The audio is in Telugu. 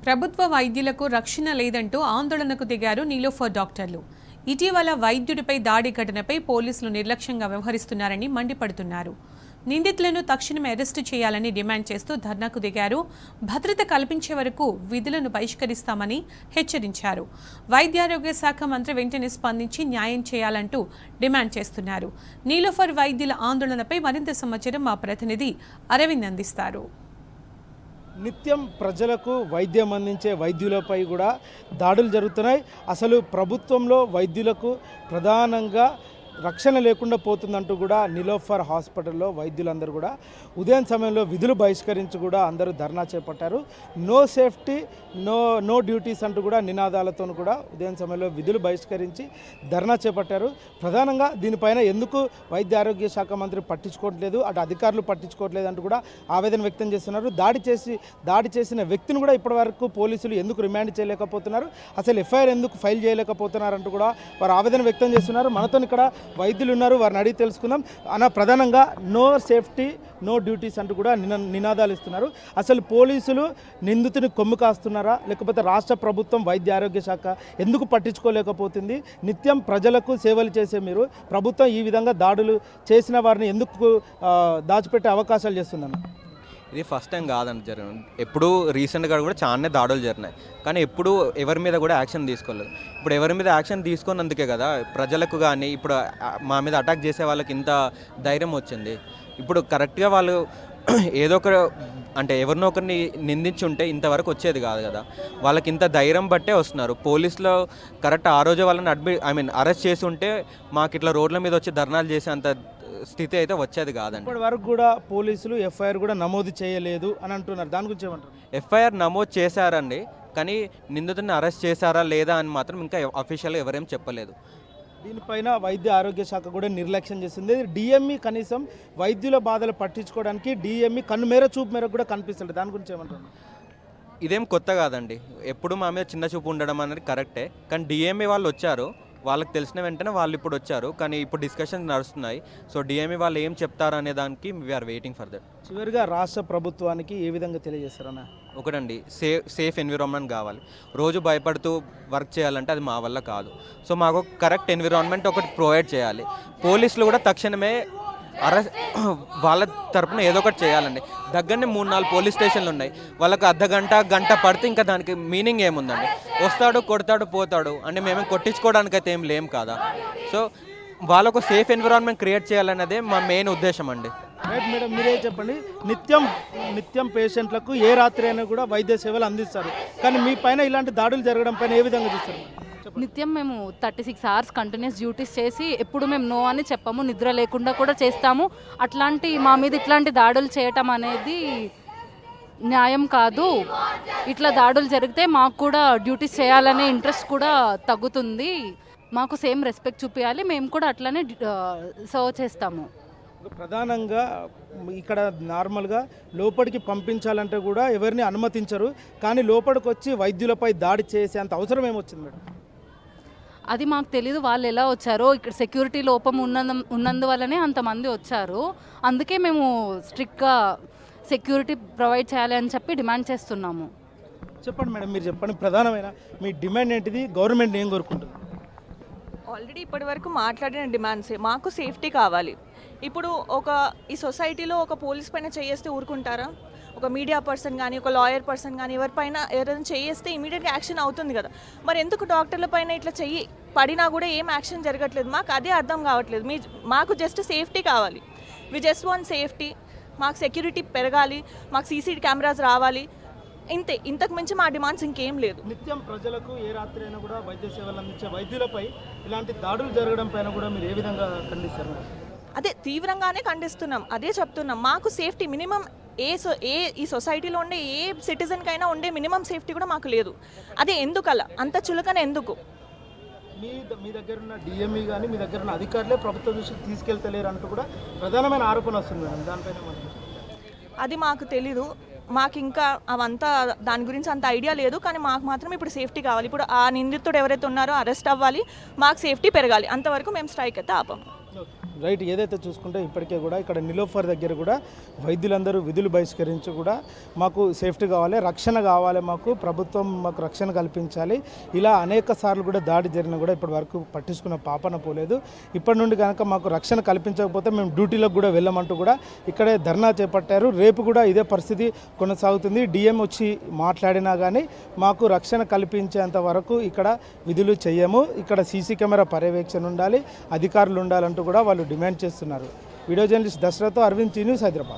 ప్రభుత్వ వైద్యులకు రక్షణ లేదంటూ ఆందోళనకు దిగారు నీలోఫర్ డాక్టర్లు. ఇటీవల వైద్యుడిపై దాడి ఘటనపై పోలీసులు నిర్లక్ష్యంగా వ్యవహరిస్తున్నారని మండిపడుతున్నారు. నిందితులను తక్షణమే అరెస్టు చేయాలని డిమాండ్ చేస్తూ ధర్నాకు దిగారు. భద్రత కల్పించే వరకు విధులను బహిష్కరిస్తామని హెచ్చరించారు. వైద్యారోగ్య శాఖ మంత్రి వెంటనే స్పందించి న్యాయం చేయాలంటూ డిమాండ్ చేస్తున్నారు. నీలోఫర్ వైద్యుల ఆందోళనపై మరింత సమాచారం మా ప్రతినిధి అరవింద్ అందిస్తారు. నిత్యం ప్రజలకు వైద్యం అందించే వైద్యులపై కూడా దాడులు జరుగుతున్నాయి. అసలు ప్రభుత్వంలో వైద్యులకు ప్రధానంగా రక్షణ లేకుండా పోతుందంటూ కూడా నీలోఫర్ హాస్పిటల్లో వైద్యులందరూ కూడా ఉదయం సమయంలో విధులు బహిష్కరించి కూడా అందరూ ధర్నా చేపట్టారు. నో సేఫ్టీ నో డ్యూటీస్ అంటూ కూడా నినాదాలతో కూడా ఉదయం సమయంలో విధులు బహిష్కరించి ధర్నా చేపట్టారు. ప్రధానంగా దీనిపైన ఎందుకు వైద్య ఆరోగ్య శాఖ మంత్రి పట్టించుకోవట్లేదు, అటు అధికారులు పట్టించుకోవట్లేదు అంటూ కూడా ఆవేదన వ్యక్తం చేస్తున్నారు. దాడి చేసిన వ్యక్తిని కూడా ఇప్పటివరకు పోలీసులు ఎందుకు రిమాండ్ చేయలేకపోతున్నారు, అసలు ఎఫ్ఐఆర్ ఎందుకు ఫైల్ చేయలేకపోతున్నారు అంటూ కూడా వారు ఆవేదన వ్యక్తం చేస్తున్నారు. మనతో ఇక్కడ వైద్యులు ఉన్నారు, వారిని అడిగి తెలుసుకుందాం. ప్రధానంగా నో సేఫ్టీ నో డ్యూటీస్ అంటూ కూడా నినాదాలు ఇస్తున్నారు. అసలు పోలీసులు నిందితుని కొమ్ము కాస్తున్నారా, లేకపోతే రాష్ట్ర ప్రభుత్వం వైద్య ఆరోగ్య శాఖ ఎందుకు పట్టించుకోలేకపోతుంది? నిత్యం ప్రజలకు సేవలు చేసే మీరు ప్రభుత్వం ఈ విధంగా దాడులు చేసిన వారిని ఎందుకు దాచిపెట్టే అవకాశాలు చేస్తుందన్న? ఇది ఫస్ట్ టైం కాదని జరిగింది. ఎప్పుడు రీసెంట్గా కూడా చాలానే దాడులు జరిగినాయి, కానీ ఎప్పుడు ఎవరి మీద కూడా యాక్షన్ తీసుకోలేదు. ఇప్పుడు ఎవరి మీద యాక్షన్ తీసుకున్నందుకే కదా ప్రజలకు కానీ ఇప్పుడు మా మీద అటాక్ చేసే వాళ్ళకి ఇంత ధైర్యం వచ్చింది. ఇప్పుడు కరెక్ట్గా వాళ్ళు ఏదో ఒక అంటే ఎవరినో ఒకరిని నిందించి ఉంటే ఇంతవరకు వచ్చేది కాదు కదా. వాళ్ళకి ఇంత ధైర్యం బట్టే వస్తున్నారు. పోలీసులో కరెక్ట్ ఆ రోజు వాళ్ళని అరెస్ట్ చేసి ఉంటే మాకు ఇట్లా రోడ్ల మీద వచ్చి ధర్నాలు చేసే అంత స్థితి అయితే వచ్చేది కాదండి. ఇప్పటి వరకు కూడా పోలీసులు ఎఫ్ఐఆర్ కూడా నమోదు చేయలేదు అని అంటున్నారు. దాని గురించి ఏమంటారు? ఎఫ్ఐఆర్ నమోదు చేశారండి, కానీ నిందితుడిని అరెస్ట్ చేశారా లేదా అని మాత్రం ఇంకా అఫీషియల్గా ఎవరేం చెప్పలేదు. దీనిపైన వైద్య ఆరోగ్య శాఖ కూడా నిర్లక్ష్యం చేస్తుంది. డిఎంఈ కనీసం వైద్యుల బాధలు పట్టించుకోవడానికి డిఎంఈ కన్ను చూపు మేరకు కూడా కనిపిస్తుంది. దాని గురించి ఏమంటారు? ఇదేం కొత్త కాదండి, ఎప్పుడు మా మీద చిన్న చూపు ఉండడం అనేది కరెక్టే. కానీ డిఎంఈ వాళ్ళు వచ్చారు, వాళ్ళకి తెలిసిన వెంటనే వాళ్ళు ఇప్పుడు వచ్చారు, కానీ ఇప్పుడు డిస్కషన్స్ నడుస్తున్నాయి. సో డిఎంఈ వాళ్ళు ఏం చెప్తారు అనే దానికి వీఆర్ వెయిటింగ్ ఫర్ దట్. చివరిగా రాష్ట్ర ప్రభుత్వానికి ఏ విధంగా తెలియజేస్తారన్న? ఒకటండి, సేఫ్ ఎన్విరాన్మెంట్ కావాలి. రోజు భయపడుతూ వర్క్ చేయాలంటే అది మా వల్ల కాదు. సో మాకు కరెక్ట్ ఎన్విరాన్మెంట్ ఒకటి ప్రొవైడ్ చేయాలి. పోలీసులు కూడా తక్షణమే వాళ్ళ తరపున ఏదో ఒకటి చేయాలండి. దగ్గరనే 3-4 పోలీస్ స్టేషన్లు ఉన్నాయి. వాళ్ళకి గంట పడితే ఇంకా దానికి మీనింగ్ ఏముందండి? వస్తాడు, కొడతాడు, పోతాడు అంటే మేమేం కొట్టించుకోవడానికి అయితే ఏం లేం కదా. సో వాళ్ళకు సేఫ్ ఎన్విరాన్మెంట్ క్రియేట్ చేయాలన్నదే మా మెయిన్ ఉద్దేశం అండి. రైట్ మేడం, మీరే చెప్పండి. నిత్యం పేషెంట్లకు ఏ రాత్రి అయినా కూడా వైద్య సేవలు అందిస్తారు, కానీ మీ పైన ఇలాంటి దాడులు జరగడం పైన ఏ విధంగా చూస్తారు? నిత్యం మేము 36 అవర్స్ కంటిన్యూస్ డ్యూటీస్ చేసి ఎప్పుడు మేము నో అని చెప్పాము, నిద్ర లేకుండా కూడా చేస్తాము. మా మీద ఇట్లాంటి దాడులు చేయటం అనేది న్యాయం కాదు. ఇట్లా దాడులు జరిగితే మాకు కూడా డ్యూటీస్ చేయాలనే ఇంట్రెస్ట్ కూడా తగ్గుతుంది. మాకు సేమ్ రెస్పెక్ట్ చూపించాలి, మేము కూడా అట్లనే సర్వ్ చేస్తాము. ప్రధానంగా ఇక్కడ నార్మల్గా లోపలికి పంపించాలంటే కూడా ఎవరిని అనుమతించరు, కానీ లోపలికి వచ్చి వైద్యులపై దాడి చేసేంత అవసరం ఏమొచ్చింది మేడం? అది మాకు తెలీదు వాళ్ళు ఎలా వచ్చారో. ఇక్కడ సెక్యూరిటీ లోపం ఉన్నందువల్లనే అంతమంది వచ్చారు. అందుకే మేము స్ట్రిక్ట్గా సెక్యూరిటీ ప్రొవైడ్ చేయాలి అని చెప్పి డిమాండ్ చేస్తున్నాము. చెప్పండి మేడం, మీరు చెప్పండి, ప్రధానమైన మీ డిమాండ్ ఏంటిది? గవర్నమెంట్ ఏం కోరుకుంటుంది? ఆల్రెడీ ఇప్పటి వరకు మాట్లాడిన డిమాండ్సే. మాకు సేఫ్టీ కావాలి. ఇప్పుడు ఈ సొసైటీలో ఒక పోలీస్ పైన చేయేస్తే ఊరుకుంటారా? ఒక మీడియా పర్సన్ కానీ, ఒక లాయర్ పర్సన్ కానీ ఎవరైనా చేయేస్తే ఇమీడియట్గా యాక్షన్ అవుతుంది కదా. మరి ఎందుకు డాక్టర్ల పైన ఇట్లా పడినా కూడా ఏం యాక్షన్ జరగట్లేదు? మాకు అదే అర్థం కావట్లేదు. మాకు జస్ట్ సేఫ్టీ కావాలి. We just want safety. మాకు సెక్యూరిటీ పెరగాలి, మాకు సీసీటీవీ కెమెరాస్ రావాలి, ఇంతకు మించి మా డిమాండ్స్ ఇంకేం లేదు. నిత్యం ప్రజలకు ఏ రాత్రి అయినా కూడా వైద్య సేవలు అందించే వైద్యులపై ఇలాంటి దాడులు జరగడం పైన కూడా మీరు ఏ విధంగా ఖండిస్తారు? అదే తీవ్రంగానే ఖండిస్తున్నాం, అదే చెప్తున్నాం. మాకు సేఫ్టీ మినిమం ఈ సొసైటీలో ఉండే ఏ సిటిజన్కైనా ఉండే మినిమం సేఫ్టీ కూడా మాకు లేదు. అదే ఎందుకలా అంత చులకన ఎందుకు? మీ దగ్గర ఉన్న డిఎంఈ కానీ మీ దగ్గర ఉన్న అధికారులే ప్రభుత్వ దృష్టికి తీసుకెళ్తలేరు అంటూ కూడా ప్రధానమైన ఆరోపణ వస్తుంది మేడం. దానిపైన అది మాకు తెలీదు, మాకు ఇంకా దాని గురించి అంత ఐడియా లేదు. కానీ మాకు మాత్రం ఇప్పుడు సేఫ్టీ కావాలి. ఇప్పుడు ఆ నిందితుడు ఎవరైతే ఉన్నారో అరెస్ట్ అవ్వాలి, మాకు సేఫ్టీ పెరగాలి. అంతవరకు మేము స్ట్రైక్ అయితే ఆపము. రైట్. ఏదైతే చూసుకుంటే ఇప్పటికే కూడా ఇక్కడ నిలోఫర్ దగ్గర కూడా వైద్యులందరూ విధులు బహిష్కరించి కూడా మాకు సేఫ్టీ కావాలి, రక్షణ కావాలి, ప్రభుత్వం మాకు రక్షణ కల్పించాలి, ఇలా అనేక సార్లు కూడా దాడి జరిగినా కూడా ఇప్పటి వరకు పట్టించుకున్న పాపన పోలేదు. ఇప్పటి నుండి కనుక మాకు రక్షణ కల్పించకపోతే మేము డ్యూటీలకు కూడా వెళ్ళమంటూ కూడా ఇక్కడే ధర్నా చేపట్టారు. రేపు కూడా ఇదే పరిస్థితి కొనసాగుతుంది. డిఎం వచ్చి మాట్లాడినా కానీ మాకు రక్షణ కల్పించేంత వరకు ఇక్కడ విధులు చేయము, ఇక్కడ సీసీ కెమెరా పర్యవేక్షణ ఉండాలి, అధికారులు ఉండాలంటూ కూడా వాళ్ళు డిమాండ్ చేస్తున్నారు. వీడియో జర్నలిస్ట్ దసరాతో అరవింద్, టీ న్యూస్, హైదరాబాద్.